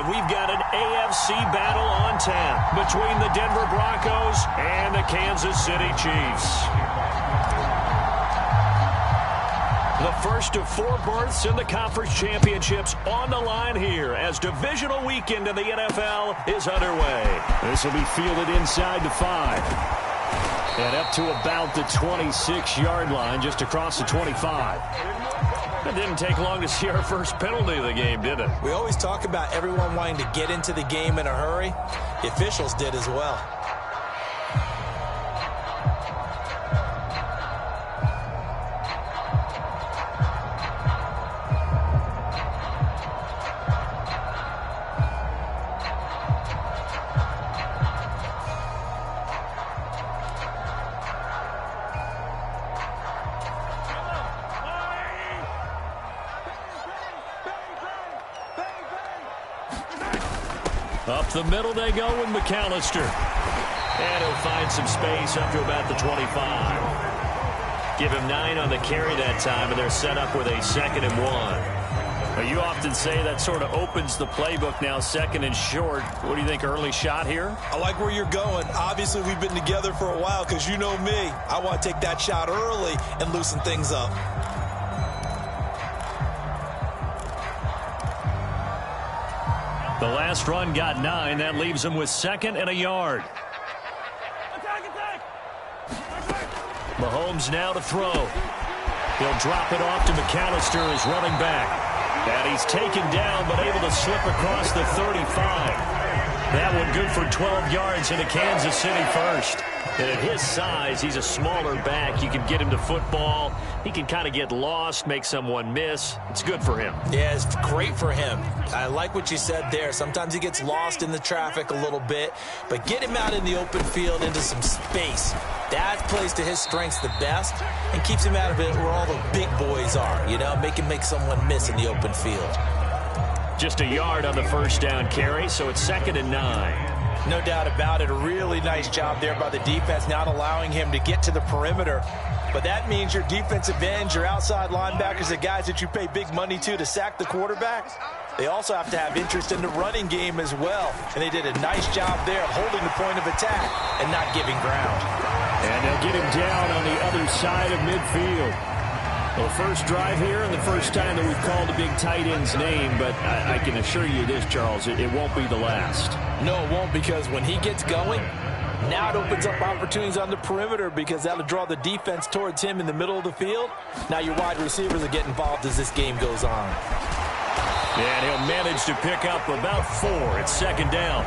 we've got an AFC battle on tap between the Denver Broncos and the Kansas City Chiefs. The first of 4 berths in the conference championships on the line here as divisional weekend in the NFL is underway. This will be fielded inside the 5. And up to about the 26-yard line, just across the 25. It didn't take long to see our first penalty of the game, did it? We always talk about everyone wanting to get into the game in a hurry. The officials did as well. Up the middle they go with McAllister. And he'll find some space up to about the 25. Give him 9 on the carry that time, and they're set up with a 2nd and 1. Now, you often say that sort of opens the playbook now, 2nd and short. What do you think, early shot here? I like where you're going. Obviously, we've been together for a while because you know me. I want to take that shot early and loosen things up. The last run got 9. That leaves him with 2nd and a yard. Mahomes now to throw. He'll drop it off to McAllister as running back. And he's taken down but able to slip across the 35. That one good for 12 yards into Kansas City first. And at his size, he's a smaller back. You can get him to football. He can kind of get lost, make someone miss. It's good for him. Yeah, it's great for him. I like what you said there. Sometimes he gets lost in the traffic a little bit, but get him out in the open field into some space. That plays to his strengths the best and keeps him out of it where all the big boys are, you know, make him make someone miss in the open field. Just a yard on the first down carry, so it's 2nd and 9. No doubt about it. A really nice job there by the defense, not allowing him to get to the perimeter. But that means your defensive ends, your outside linebackers, the guys that you pay big money to sack the quarterback, they also have to have interest in the running game as well. And they did a nice job there of holding the point of attack and not giving ground. And they'll get him down on the other side of midfield. Well, the first drive here and the first time that we've called a big tight end's name, but I can assure you this, Charles, it won't be the last. No, it won't, because when he gets going, now it opens up opportunities on the perimeter because that'll draw the defense towards him in the middle of the field. Now your wide receivers will get involved as this game goes on. And he'll manage to pick up about 4. It's 2nd down.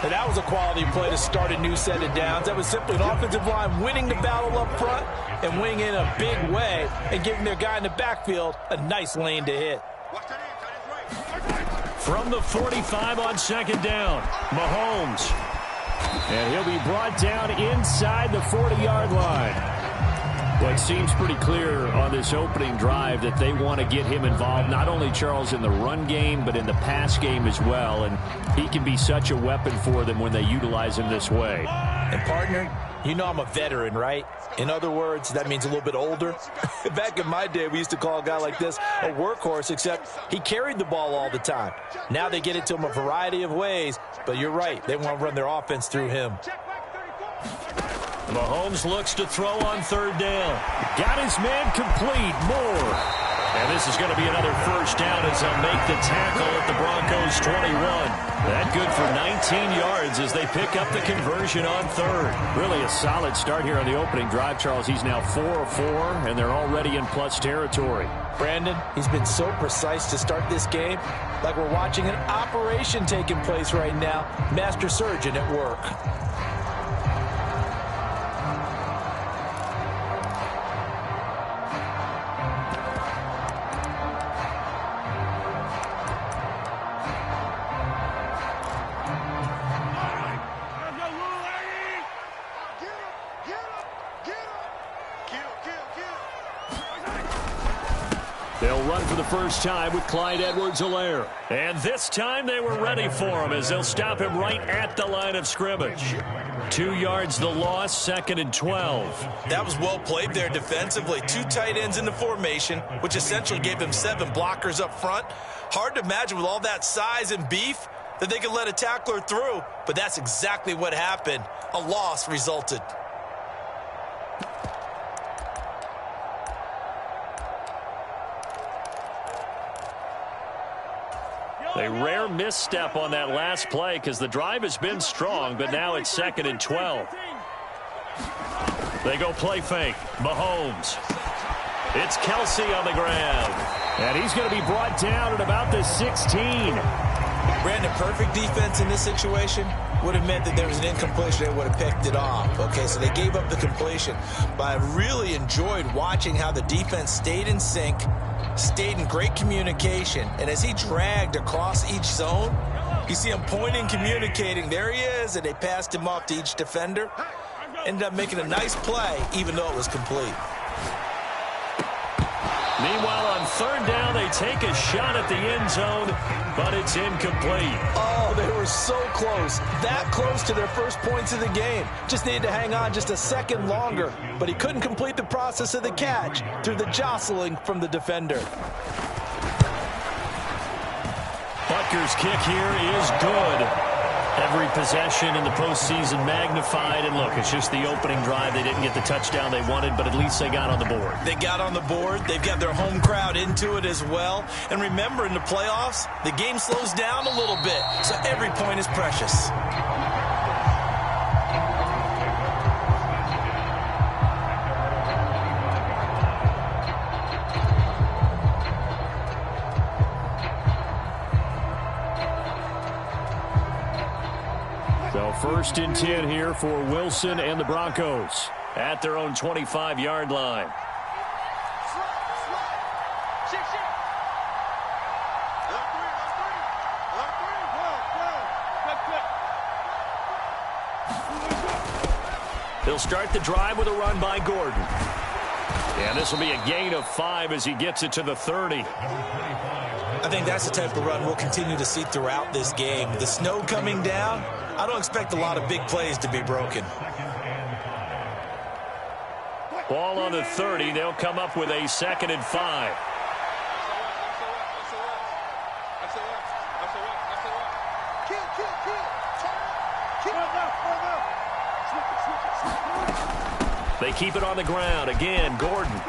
And that was a quality play to start a new set of downs. That was simply an offensive line winning the battle up front and winning in a big way and giving their guy in the backfield a nice lane to hit. From the 45 on 2nd down, Mahomes. And he'll be brought down inside the 40-yard line. Well, it seems pretty clear on this opening drive that they want to get him involved, not only, Charles, in the run game, but in the pass game as well. And he can be such a weapon for them when they utilize him this way. And, partner, you know I'm a veteran, right? In other words, that means a little bit older. Back in my day, we used to call a guy like this a workhorse, except he carried the ball all the time. Now they get it to him a variety of ways, but you're right. They want to run their offense through him. Mahomes looks to throw on 3rd down. Got his man complete. Moore. And this is going to be another first down as they'll make the tackle at the Broncos' 21. That good for 19 yards as they pick up the conversion on 3rd. Really a solid start here on the opening drive, Charles. He's now 4 of 4, and they're already in plus territory. Brandon, he's been so precise to start this game, like we're watching an operation taking place right now. Master surgeon at work. They'll run for the first time with Clyde Edwards-Helaire. And this time they were ready for him as they'll stop him right at the line of scrimmage. 2 yards the loss, 2nd and 12. That was well played there defensively. 2 tight ends in the formation, which essentially gave them 7 blockers up front. Hard to imagine with all that size and beef that they could let a tackler through, but that's exactly what happened. A loss resulted. A rare misstep on that last play because the drive has been strong, but now it's 2nd and 12. They go play fake. Mahomes. It's Kelsey on the ground. And he's going to be brought down at about the 16. Brandon, perfect defense in this situation would have meant that there was an incompletion. They would have picked it off. Okay, so they gave up the completion. But I really enjoyed watching how the defense stayed in sync, stayed in great communication. And as he dragged across each zone, you see him pointing, communicating. There he is, and they passed him off to each defender. Ended up making a nice play, even though it was complete. Meanwhile, on 3rd down, they take a shot at the end zone, but it's incomplete. Oh, they were so close. That close to their first points of the game. Just needed to hang on just a second longer, but he couldn't complete the process of the catch through the jostling from the defender. Butker's kick here is good. Every possession in the postseason magnified. And look, it's just the opening drive. They didn't get the touchdown they wanted, but at least they got on the board. They got on the board. They've got their home crowd into it as well. And remember, in the playoffs, the game slows down a little bit, so every point is precious. So 1st and 10 here for Wilson and the Broncos at their own 25-yard line. They'll start the drive with a run by Gordon. And this will be a gain of 5 as he gets it to the 30. I think that's the type of run we'll continue to see throughout this game. The snow coming down, I don't expect a lot of big plays to be broken. Ball on the 30. They'll come up with a 2nd and 5. They keep it on the ground. Again, Gordon.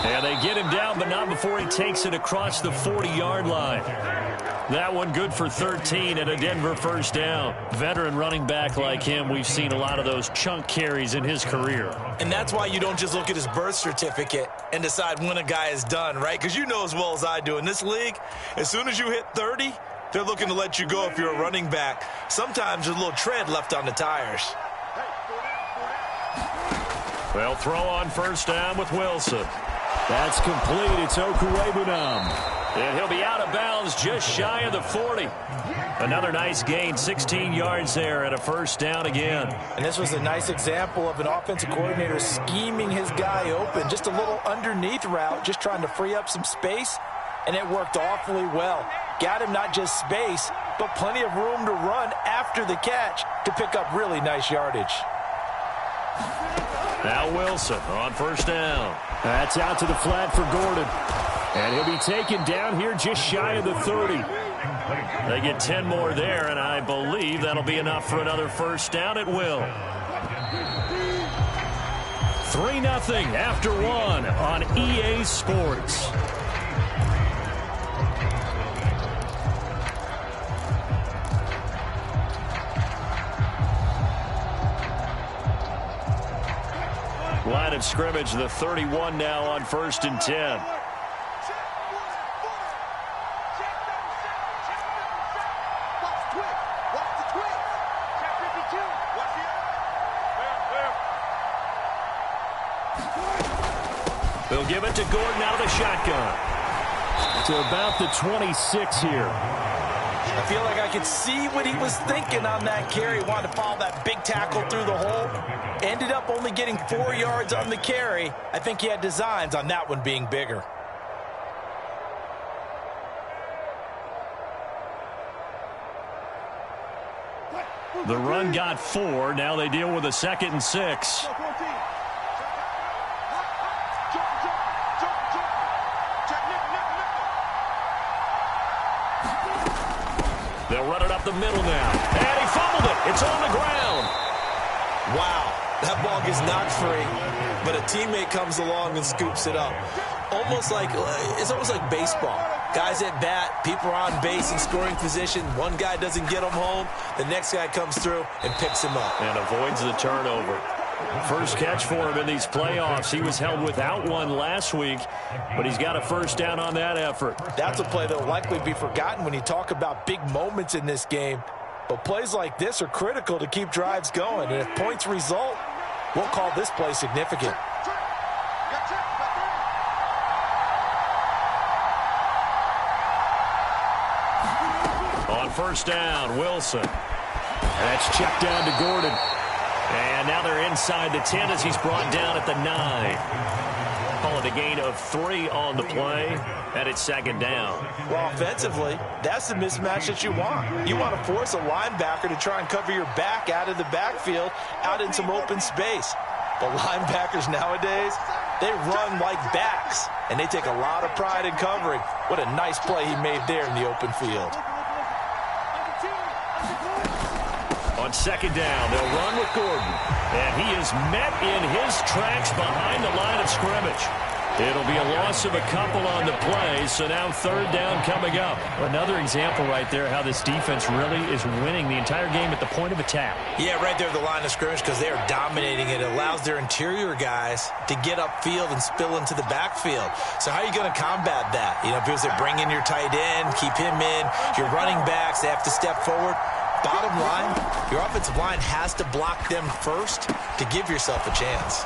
And they get him down, but not before he takes it across the 40-yard line. That one good for 13 and a Denver 1st down. Veteran running back like him, we've seen a lot of those chunk carries in his career. And that's why you don't just look at his birth certificate and decide when a guy is done, right? Because you know as well as I do, in this league, as soon as you hit 30, they're looking to let you go if you're a running back. Sometimes there's a little tread left on the tires. They'll throw on 1st down with Wilson. That's complete. It's Okuwebunam. And he'll be out of bounds just shy of the 40. Another nice gain, 16 yards there and a 1st down again. And this was a nice example of an offensive coordinator scheming his guy open. Just a little underneath route, just trying to free up some space. And it worked awfully well. Got him not just space, but plenty of room to run after the catch to pick up really nice yardage. Now Wilson on 1st down. That's out to the flat for Gordon. And he'll be taken down here just shy of the 30. They get 10 more there, and I believe that'll be enough for another 1st down at will. 3-0 after 1 on EA Sports. Line of scrimmage, the 31 now on 1st and 10. They'll give it to Gordon out of the shotgun. To about the 26 here. I feel like I could see what he was thinking on that carry. Wanted to follow that big tackle through the hole. Ended up only getting 4 yards on the carry. I think he had designs on that one being bigger. The run got 4. Now they deal with a 2nd and 6. They'll run it up the middle now. And he fumbled it. It's on the ground. Wow. That ball gets knocked free, but a teammate comes along and scoops it up. It's almost like baseball. Guys at bat, people are on base in scoring position. One guy doesn't get him home. The next guy comes through and picks him up. And avoids the turnover. First catch for him in these playoffs. He was held without one last week, but he's got a first down on that effort. That's a play that will likely be forgotten when you talk about big moments in this game. But plays like this are critical to keep drives going. And if points result, we'll call this play significant. On first down, Wilson. That's checked down to Gordon. And now they're inside the 10 as he's brought down at the 9. Call it a gain of 3 on the play, and it's 2nd down. Well, offensively, that's the mismatch that you want. You want to force a linebacker to try and cover your back out of the backfield, out in some open space. But linebackers nowadays, they run like backs, and they take a lot of pride in covering. What a nice play he made there in the open field. On 2nd down, they'll run with Gordon. And he is met in his tracks behind the line of scrimmage. It'll be a loss of a couple on the play, so now 3rd down coming up. Another example right there how this defense really is winning the entire game at the point of attack. Yeah, right there at the line of scrimmage because they are dominating it. It allows their interior guys to get upfield and spill into the backfield. So how are you going to combat that? Because they bring in your tight end, keep him in. Your running backs, they have to step forward. Bottom line, your offensive line has to block them first to give yourself a chance.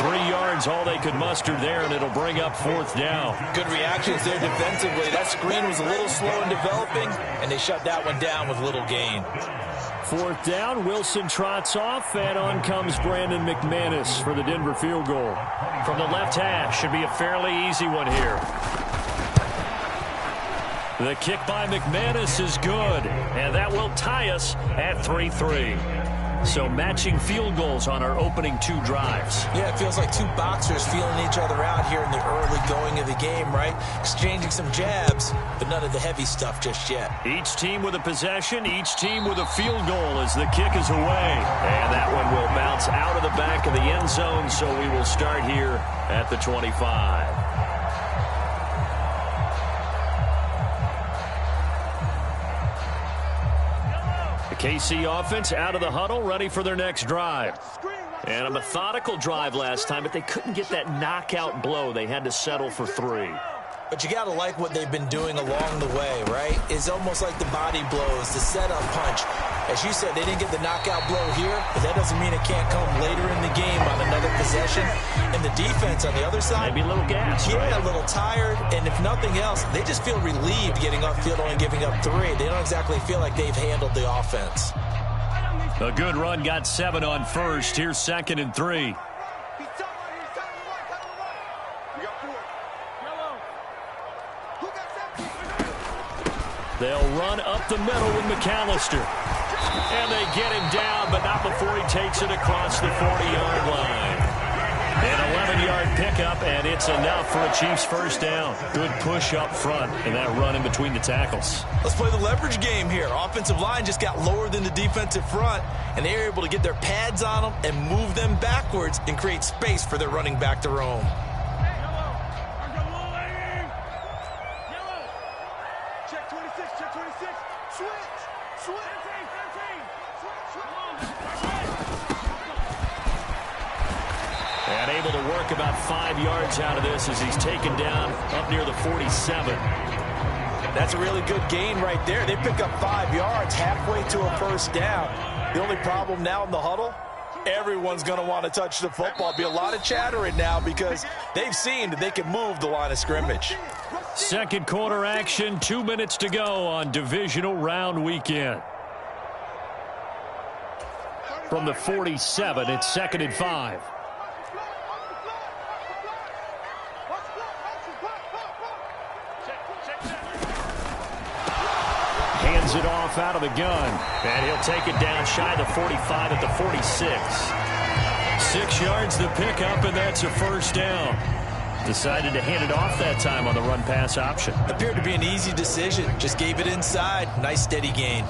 3 yards, all they could muster there, and it'll bring up 4th down. Good reactions there defensively. That screen was a little slow in developing, and they shut that one down with little gain. 4th down, Wilson trots off, and on comes Brandon McManus for the Denver field goal. From the left hash, should be a fairly easy one here. The kick by McManus is good, and that will tie us at 3-3. So matching field goals on our opening 2 drives. Yeah, it feels like 2 boxers feeling each other out here in the early going of the game, right? Exchanging some jabs, but none of the heavy stuff just yet. Each team with a possession, each team with a field goal as the kick is away. And that one will bounce out of the back of the end zone, so we will start here at the 25. KC offense out of the huddle, ready for their next drive. And a methodical drive last time, but they couldn't get that knockout blow. They had to settle for 3. But you got to like what they've been doing along the way, right? It's almost like the body blows, the setup punch. As you said, they didn't get the knockout blow here, but that doesn't mean it can't come later in the game on another possession. And the defense on the other side, maybe a little gas. Yeah, right? A little tired. And if nothing else, they just feel relieved getting upfield, only giving up 3. They don't exactly feel like they've handled the offense. A good run, got 7 on first. Here's 2nd and 3. They'll run up the middle with McAllister. And they get him down, but not before he takes it across the 40-yard line. An 11-yard pickup, and it's enough for a Chiefs first down. Good push up front, and that run in between the tackles. Let's play the leverage game here. Offensive line just got lower than the defensive front, and they were able to get their pads on them and move them backwards and create space for their running back to roam. And able to work about 5 yards out of this as he's taken down up near the 47. That's a really good gain right there. They pick up 5 yards halfway to a first down. The only problem now in the huddle, everyone's going to want to touch the football. Be a lot of chattering now because they've seen that they can move the line of scrimmage. Second quarter action, 2 minutes to go on divisional round weekend. From the 47, it's 2nd and 5. hands it off out of the gun. And he'll take it down shy of the 45 at the 46. 6 yards the pickup, and that's a first down. Decided to hand it off that time on the run-pass option. Appeared to be an easy decision. Just gave it inside. Nice steady gain.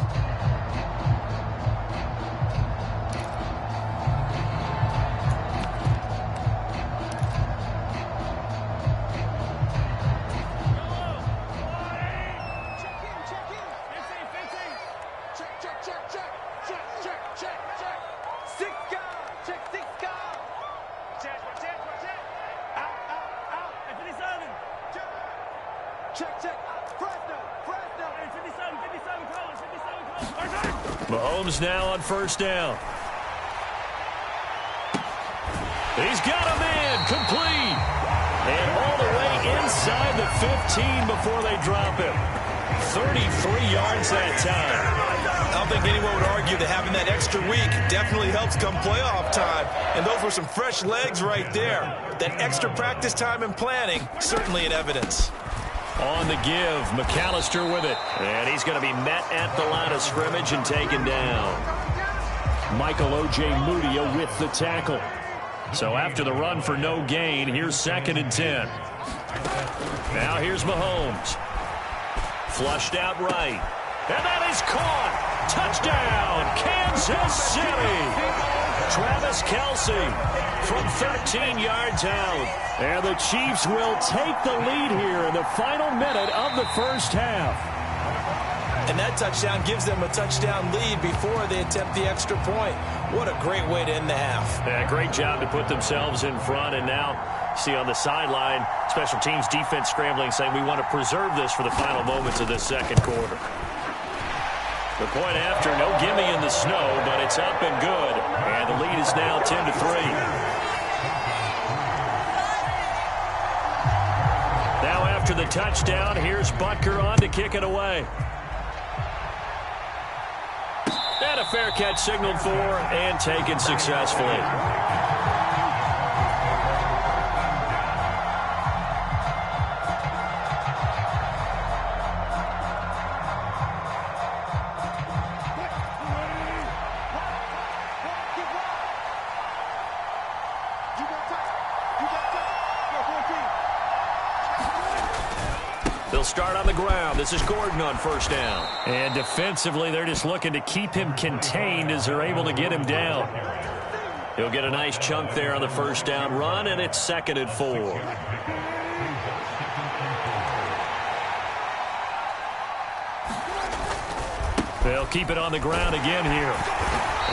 Mahomes now on first down. He's got him in, complete. And all the way inside the 15 before they drop him. 33 yards that time. I don't think anyone would argue that having that extra week definitely helps come playoff time. And those were some fresh legs right there. That extra practice time and planning, certainly in evidence. On the give, McAllister with it. And he's going to be met at the line of scrimmage and taken down. Michael O.J. Mudia with the tackle. So after the run for no gain, here's 2nd and 10. Now here's Mahomes. Flushed out right. And that is caught. Touchdown, Kansas City. Travis Kelce from 13 yards out. And the Chiefs will take the lead here in the final minute of the first half. And that touchdown gives them a touchdown lead before they attempt the extra point. What a great way to end the half. Yeah, great job to put themselves in front. And now, see on the sideline, special teams defense scrambling, saying we want to preserve this for the final moments of this second quarter. The point after, no gimme in the snow, but it's up and good. And the lead is now 10-3. Now after the touchdown, here's Butker on to kick it away. And a fair catch signaled for and taken successfully. They'll start on the ground. This is Gordon on first down. And defensively, they're just looking to keep him contained as they're able to get him down. He'll get a nice chunk there on the first down run, and it's 2nd and 4. They'll keep it on the ground again here.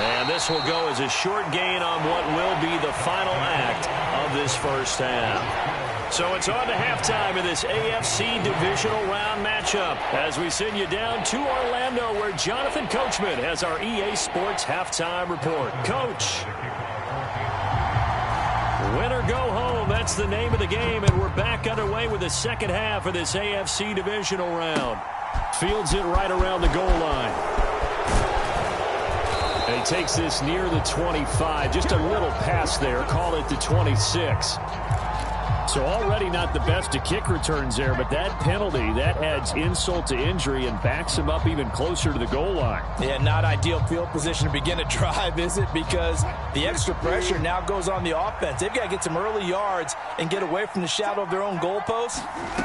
And this will go as a short gain on what will be the final act of this first half. So it's on to halftime in this AFC divisional round matchup as we send you down to Orlando where Jonathan Coachman has our EA Sports halftime report. Coach. Win or go home, that's the name of the game, and we're back underway with the second half of this AFC divisional round. Fields it right around the goal line. And he takes this near the 25, just a little pass there, call it the 26. So already not the best to kick returns there, but that penalty, that adds insult to injury and backs him up even closer to the goal line. Yeah, not ideal field position to begin a drive, is it? Because the extra pressure now goes on the offense. They've got to get some early yards and get away from the shadow of their own goalposts.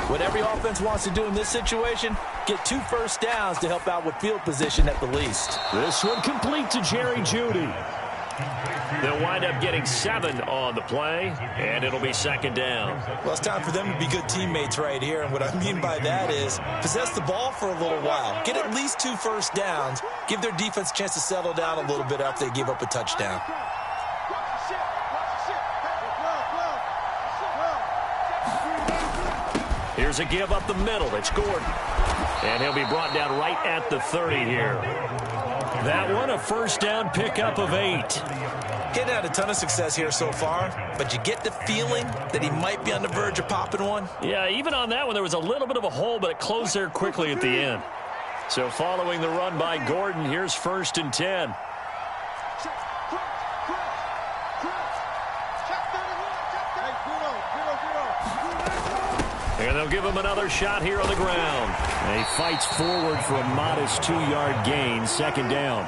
What every offense wants to do in this situation, get 2 first downs to help out with field position at the least. This one complete to Jerry Jeudy. They'll wind up getting 7 on the play, and it'll be 2nd down. Well, it's time for them to be good teammates right here, and what I mean by that is possess the ball for a little while. Get at least 2 first downs. Give their defense a chance to settle down a little bit after they give up a touchdown. Here's a give up the middle. It's Gordon. And he'll be brought down right at the 30 here. That one, a first down pickup of 8. Getting had a ton of success here so far, but you get the feeling that he might be on the verge of popping one. Yeah, even on that one, there was a little bit of a hole, but it closed there quickly at the end. So following the run by Gordon, here's 1st and 10. And they'll give him another shot here on the ground. And he fights forward for a modest 2-yard gain, second down.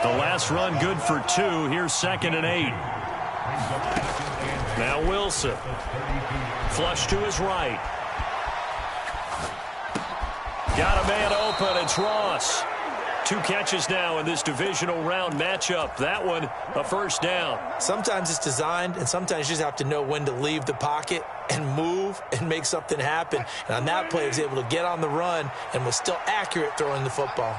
The last run good for 2. Here's 2nd and 8. Now Wilson. Flush to his right. Got a man open. It's Ross. 2 catches now in this divisional round matchup. That one, a first down. Sometimes it's designed, and sometimes you just have to know when to leave the pocket and move and make something happen. And on that play, he was able to get on the run and was still accurate throwing the football.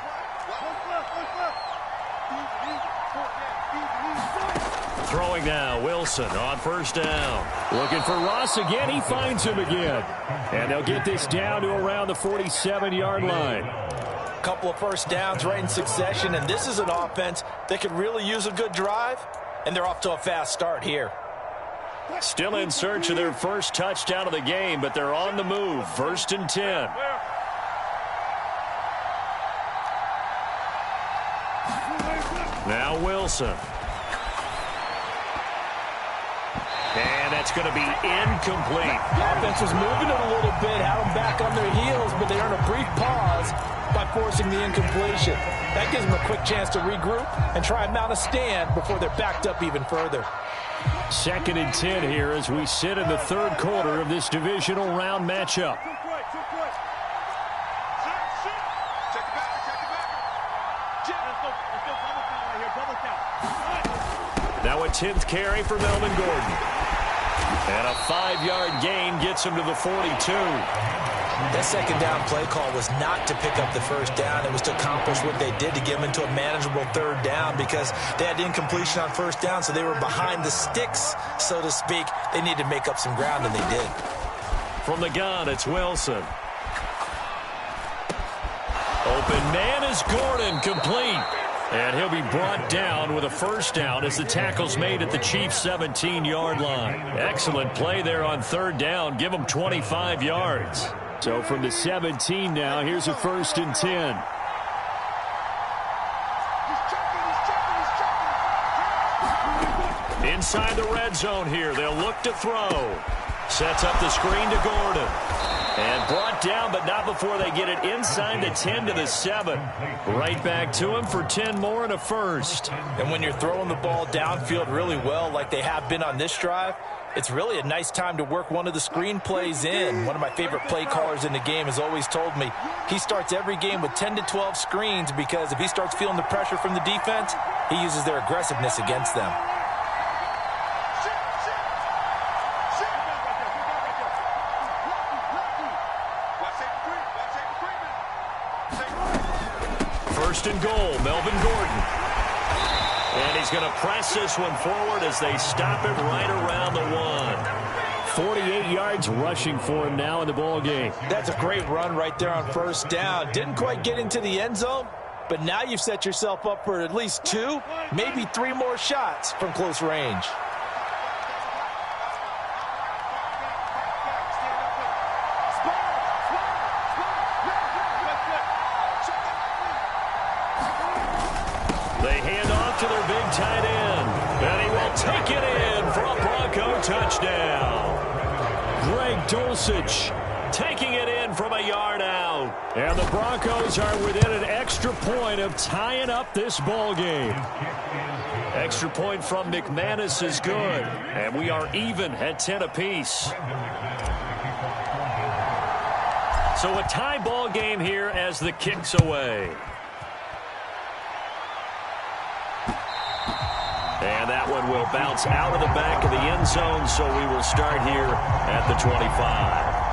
Throwing now, Wilson on first down. Looking for Ross again. He finds him again. And they'll get this down to around the 47-yard line. Couple of first downs right in succession, and this is an offense that could really use a good drive, and they're off to a fast start here. Still in search of their first touchdown of the game, but they're on the move. 1st and 10. Now Wilson. And that's going to be incomplete. The offense was moving it a little bit, had them back on their heels, but they earned a brief pause by forcing the incompletion. That gives them a quick chance to regroup and try and mount a stand before they're backed up even further. 2nd and 10 here as we sit in the 3rd quarter of this divisional round matchup. Now a 10th carry for Melvin Gordon. And a 5-yard gain gets him to the 42. That second down play call was not to pick up the first down. It was to accomplish what they did, to get them into a manageable 3rd down, because they had incompletion on first down, so they were behind the sticks, so to speak. They needed to make up some ground, and they did. From the gun, it's Wilson. Open man is Gordon, complete. And he'll be brought down with a first down as the tackle's made at the Chiefs' 17-yard line. Excellent play there on 3rd down. Give them 25 yards. So from the 17 now, here's a 1st and 10. Inside the red zone here. They'll look to throw. Sets up the screen to Gordon. And brought down, but not before they get it inside the 10 to the 7. Right back to him for 10 more and a first. And when you're throwing the ball downfield really well like they have been on this drive, it's really a nice time to work one of the screen plays in. One of my favorite play callers in the game has always told me he starts every game with 10 to 12 screens, because if he starts feeling the pressure from the defense, he uses their aggressiveness against them. First and goal, Melvin Gordon. And he's going to press this one forward as they stop him right around the 1. 48 yards rushing for him now in the ball game. That's a great run right there on first down. Didn't quite get into the end zone, but now you've set yourself up for at least 2, maybe 3 more shots from close range. To their big tight end. And he will take it in for a Bronco touchdown. Greg Dulcich taking it in from a yard out. And the Broncos are within an extra point of tying up this ball game. Extra point from McManus is good. And we are even at 10 apiece. So a tie ball game here as the kick's away. And that one will bounce out of the back of the end zone, so we will start here at the 25.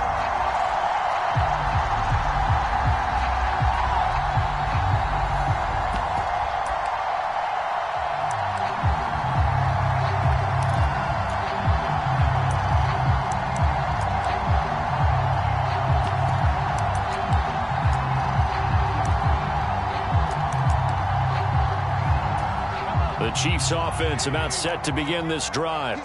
The Chiefs offense about set to begin this drive.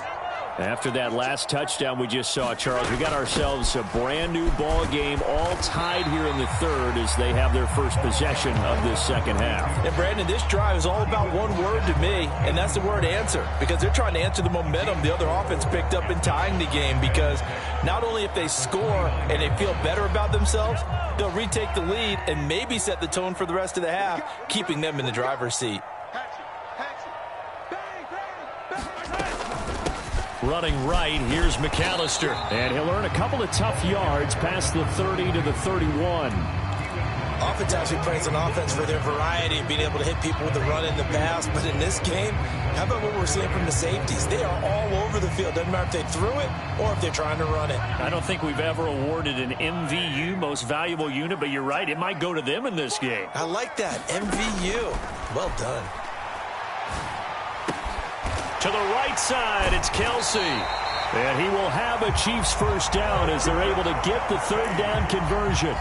After that last touchdown we just saw, Charles, we got ourselves a brand new ball game, all tied here in the third as they have their first possession of this second half. And Brandon, this drive is all about one word to me, and that's the word answer, because they're trying to answer the momentum the other offense picked up in tying the game, because not only if they score and they feel better about themselves, they'll retake the lead and maybe set the tone for the rest of the half, keeping them in the driver's seat. Running right, here's McAllister. And he'll earn a couple of tough yards past the 30 to the 31. Oftentimes we praise an offense for their variety of being able to hit people with the run and the pass. But in this game, how about what we're seeing from the safeties? They are all over the field. Doesn't matter if they threw it or if they're trying to run it. I don't think we've ever awarded an MVU, most valuable unit, but you're right, it might go to them in this game. I like that, MVU. Well done. To the right side, it's Kelsey. And he will have a Chiefs first down as they're able to get the third down conversion.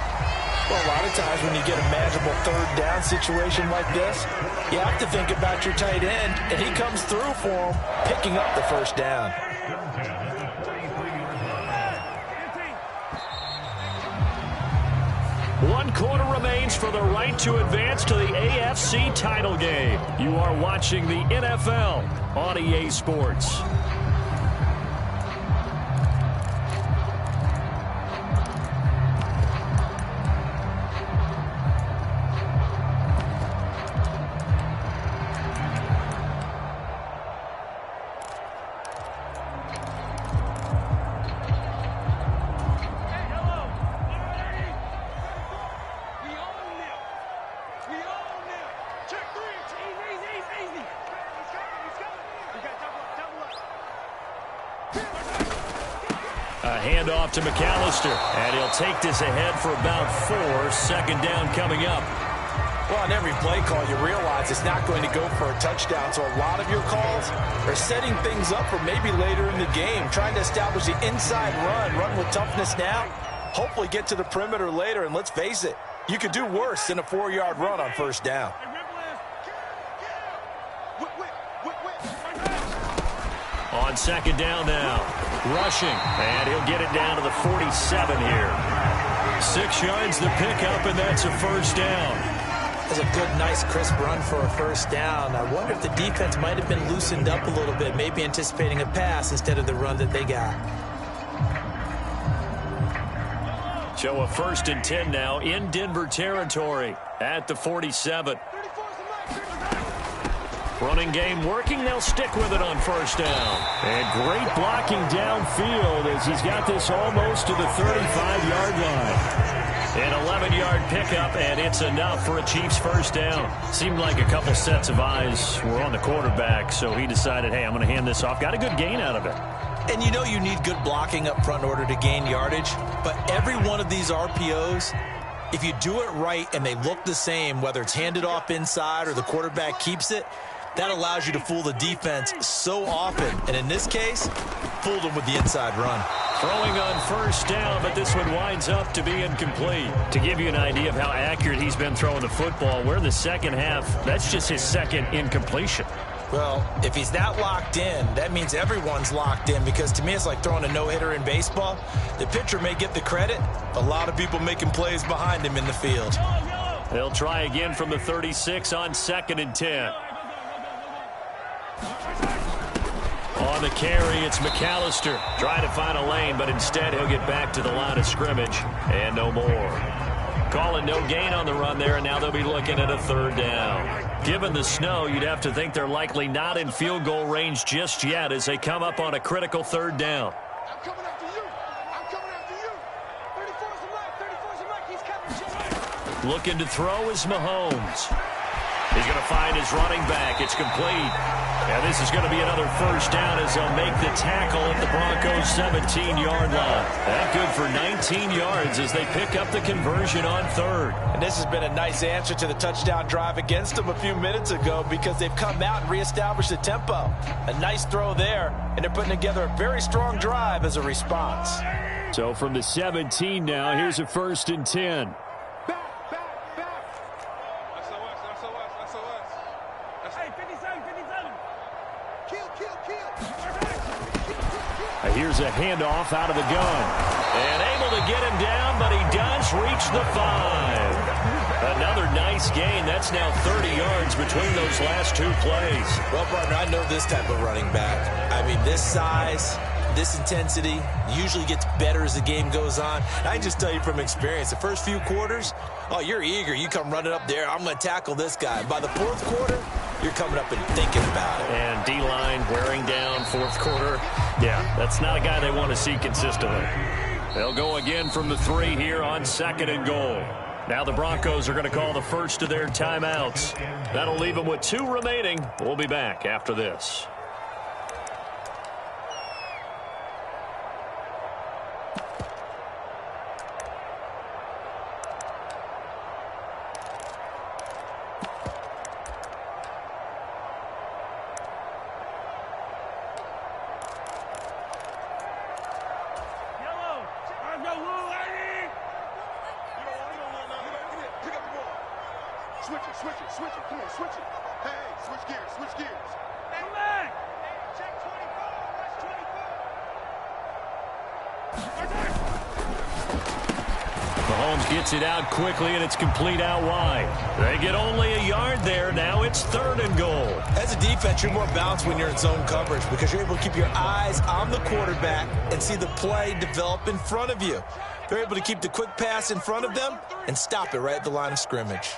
Well, a lot of times when you get a manageable third down situation like this, you have to think about your tight end, and he comes through for him, picking up the first down. One quarter remains for the right to advance to the AFC title game. You are watching the NFL on EA Sports. Handoff to McAllister, and he'll take this ahead for about 4. Second down coming up. Well, on every play call, you realize it's not going to go for a touchdown, so a lot of your calls are setting things up for maybe later in the game, trying to establish the inside run with toughness now, hopefully get to the perimeter later, and let's face it, you could do worse than a 4-yard run on first down. On second down now, rushing, and he'll get it down to the 47 here. 6 yards the pickup, and that's a first down. That's a good, nice, crisp run for a first down. I wonder if the defense might have been loosened up a little bit, maybe anticipating a pass instead of the run that they got. So a 1st and 10 now in Denver territory at the 47. Running game working. They'll stick with it on first down. And great blocking downfield as he's got this almost to the 35-yard line. An 11-yard pickup, and it's enough for a Chiefs first down. Seemed like a couple sets of eyes were on the quarterback, so he decided, hey, I'm going to hand this off. Got a good gain out of it. And you know you need good blocking up front in order to gain yardage, but every one of these RPOs, if you do it right and they look the same, whether it's handed off inside or the quarterback keeps it, that allows you to fool the defense so often. And in this case, fooled them with the inside run. Throwing on first down, but this one winds up to be incomplete. To give you an idea of how accurate he's been throwing the football, we're in the second half. That's just his second incompletion. Well, if he's that locked in, that means everyone's locked in, because to me it's like throwing a no-hitter in baseball. The pitcher may get the credit, a lot of people making plays behind him in the field. They'll try again from the 36 on 2nd and 10. On the carry, it's McAllister. Trying to find a lane, but instead he'll get back to the line of scrimmage. And no more. Calling no gain on the run there, and now they'll be looking at a 3rd down. Given the snow, you'd have to think they're likely not in field goal range just yet as they come up on a critical 3rd down. I'm coming after you. I'm coming after you. 34's a Mike. 34's a Mike. He's coming. Looking to throw is Mahomes. He's going to find his running back. It's complete. And this is going to be another first down as they'll make the tackle at the Broncos' 17-yard line. That good for 19 yards as they pick up the conversion on 3rd. And this has been a nice answer to the touchdown drive against them a few minutes ago, because they've come out and reestablished the tempo. A nice throw there, and they're putting together a very strong drive as a response. So from the 17 now, here's a 1st and 10. Here's a handoff out of the gun. And able to get him down, but he does reach the 5. Another nice gain. That's now 30 yards between those last two plays. Well, partner, I know this type of running back. I mean, this size, this intensity usually gets better as the game goes on. I can just tell you from experience, the first few quarters, oh, you're eager. You come running up there, I'm going to tackle this guy. By the fourth quarter, you're coming up and thinking about it. And D-line wearing down fourth quarter. Yeah, that's not a guy they want to see consistently. They'll go again from the 3 here on 2nd and goal. Now the Broncos are going to call the first of their timeouts. That'll leave them with 2 remaining. We'll be back after this. Switch it. Come on, switch it. Hey, switch gears. Come back. Check 24. Mahomes gets it out quickly, and it's complete out wide. They get only a yard there. Now it's 3rd and goal. As a defense, you're more balanced when you're in zone coverage because you're able to keep your eyes on the quarterback and see the play develop in front of you. They're able to keep the quick pass in front of them and stop it right at the line of scrimmage.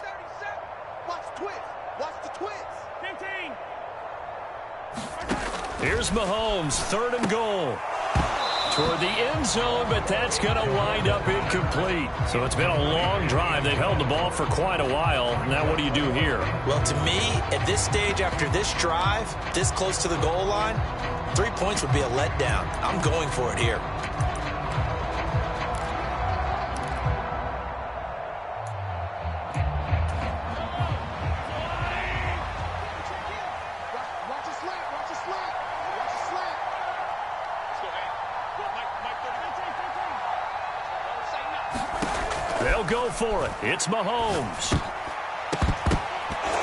Here's Mahomes, 3rd and goal. Toward the end zone, but that's going to wind up incomplete. So it's been a long drive. They've held the ball for quite a while. Now what do you do here? Well, to me, at this stage after this drive, this close to the goal line, 3 points would be a letdown. I'm going for it here. They'll go for it. It's Mahomes.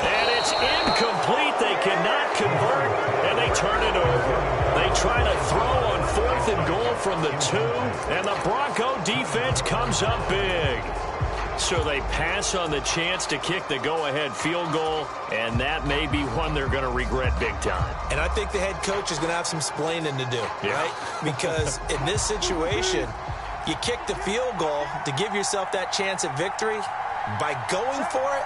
And it's incomplete. They cannot convert, and they turn it over. They try to throw on 4th and goal from the 2, and the Bronco defense comes up big. So they pass on the chance to kick the go-ahead field goal, and that may be one they're going to regret big time. And I think the head coach is going to have some splaining to do, right? Because in this situation, you kick the field goal to give yourself that chance at victory. By going for it,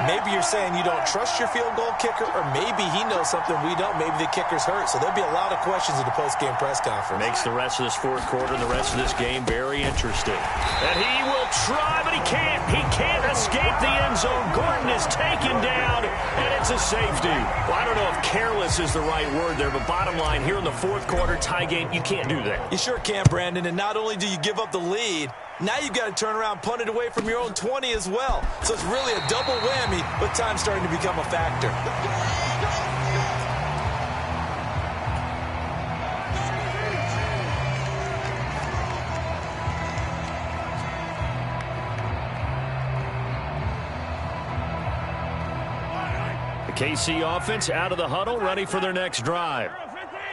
maybe you're saying you don't trust your field goal kicker, or maybe he knows something we don't. Maybe the kicker's hurt. So there'll be a lot of questions at the post-game press conference. Makes the rest of this fourth quarter and the rest of this game very interesting. And he will try, but he can't. He can't escape the end zone. Gordon is taken down, and it's a safety. Well, I don't know if careless is the right word there, but bottom line, here in the fourth quarter, tie game, you can't do that. You sure can, Brandon. And not only do you give up the lead, now you've got to turn around, punt it away from your own 20 as well. So it's really a double whammy, but time's starting to become a factor. The KC offense out of the huddle, ready for their next drive.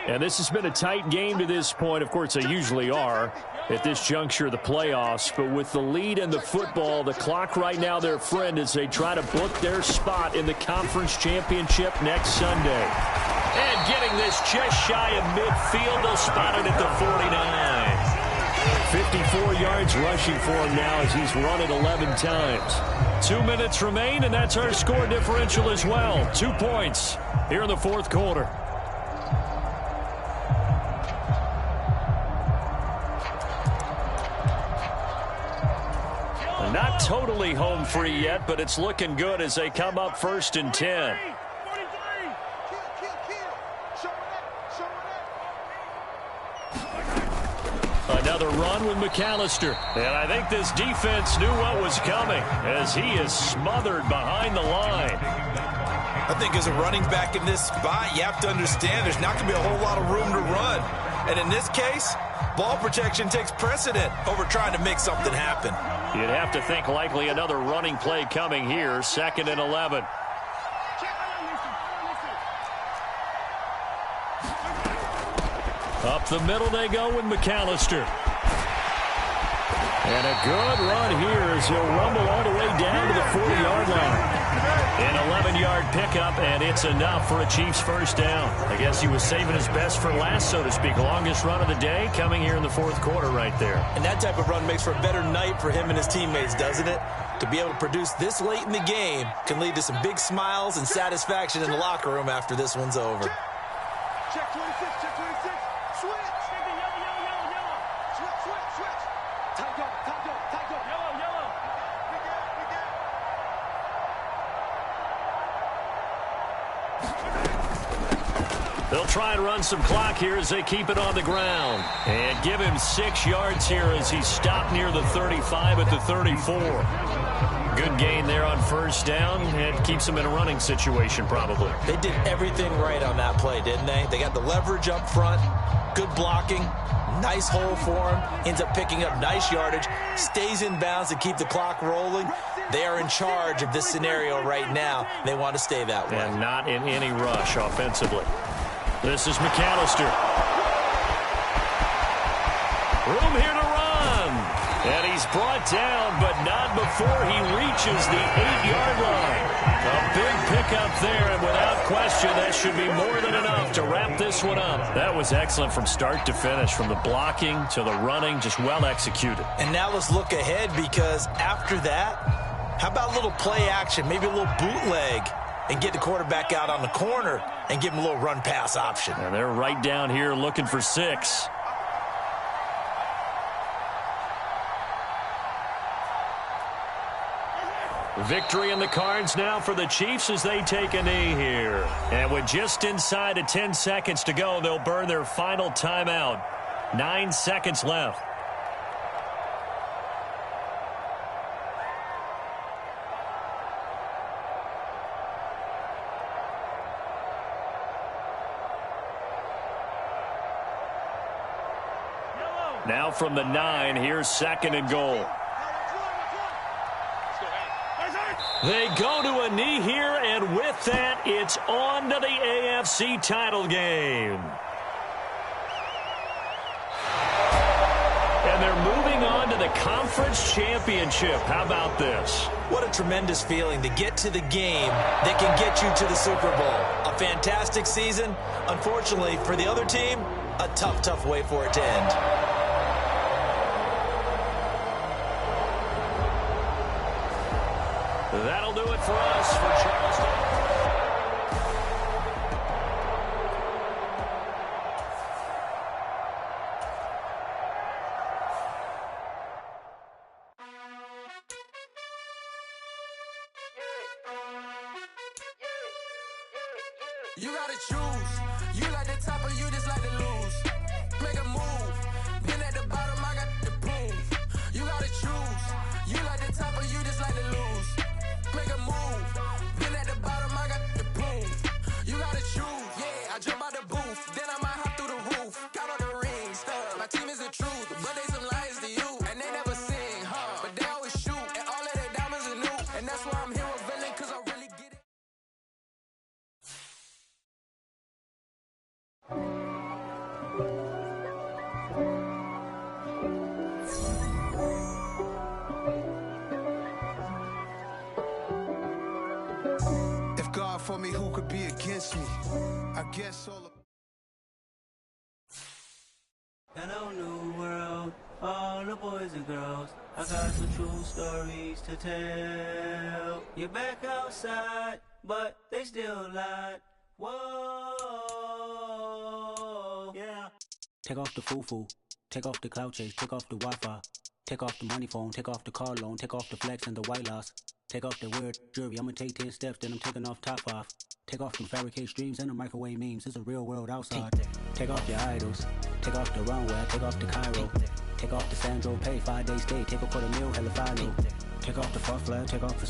And this has been a tight game to this point. Of course, they usually are at this juncture of the playoffs. But with the lead in the football, the clock right now their friend as they try to book their spot in the conference championship next Sunday. And getting this just shy of midfield, they'll spot it at the 49. 54 yards rushing for him now as he's run it 11 times. 2 minutes remain, and that's our score differential as well. 2 points here in the fourth quarter. Not totally home free yet, but it's looking good as they come up 1st and 10. Another run with McAllister. And I think this defense knew what was coming as he is smothered behind the line. I think as a running back in this spot, you have to understand there's not going to be a whole lot of room to run. And in this case, ball protection takes precedent over trying to make something happen. You'd have to think likely another running play coming here, 2nd and 11. Up the middle they go with McAllister. And a good run here as he'll rumble all the way down to the 40-yard line. An 11-yard pickup, and it's enough for a Chiefs first down. I guess he was saving his best for last, so to speak. Longest run of the day coming here in the fourth quarter right there. And that type of run makes for a better night for him and his teammates, doesn't it? To be able to produce this late in the game can lead to some big smiles and satisfaction in the locker room after this one's over. Check 26, check 26. Switch. Switch. Tight go. Yellow. They'll try and run some clock here as they keep it on the ground. And give him 6 yards here as he's stopped near the 35 at the 34. Good gain there on first down. It keeps them in a running situation probably. They did everything right on that play, didn't they? They got the leverage up front, good blocking, nice hole for him, ends up picking up nice yardage, stays in bounds to keep the clock rolling. They are in charge of this scenario right now. They want to stay that way. And not in any rush offensively. This is McAllister. Room here to run. And he's brought down, but not before he reaches the 8-yard line. A big pickup there, and without question, that should be more than enough to wrap this one up. That was excellent from start to finish, from the blocking to the running, just well executed. And now let's look ahead, because after that, how about a little play action, maybe a little bootleg, and get the quarterback out on the corner and give him a little run-pass option. And they're right down here looking for 6. Victory in the cards now for the Chiefs as they take a knee here. And with just inside of 10 seconds to go, they'll burn their final timeout. 9 seconds left. Now from the 9, here's 2nd and goal. They go to a knee here, and with that, it's on to the AFC title game. And they're moving on to the conference championship. How about this? What a tremendous feeling to get to the game that can get you to the Super Bowl. A fantastic season. Unfortunately, for the other team, a tough way for it to end. That'll do it for us for Charleston. You gotta choose. You like the top or you just like to lose. Make a move. Been at the bottom, I got the proof. You gotta choose. You like the top or you just like to lose. Make a move. Been at the bottom, I got the proof. You gotta choose. Yeah, I jump out the booth. Then I might hop through the roof. Count on the rings. My team is the truth. But they some liars to you. And they never sing, huh? But they always shoot. And all of their diamonds are new. And that's why I'm here with villain, cause I really get it. If God for me, who could be against me? I guess all of... Hello, new world, all the boys and girls. I got some true stories to tell. You're back outside, but they still lied. Whoa, yeah. Take off the foo-foo, take off the cloud chase, take off the Wi-Fi, take off the money phone, take off the car loan, take off the flex and the white loss. Take off the weird jewelry, I'ma take 10 steps, then I'm taking off top 5. Take off them fabricate streams and the microwave memes, it's a real world outside. Take off your idols, take off the runway, take off the Cairo. Take off the Sandro pay, 5 days stay, take a $250,000, hella final. Take off the far flag, take off the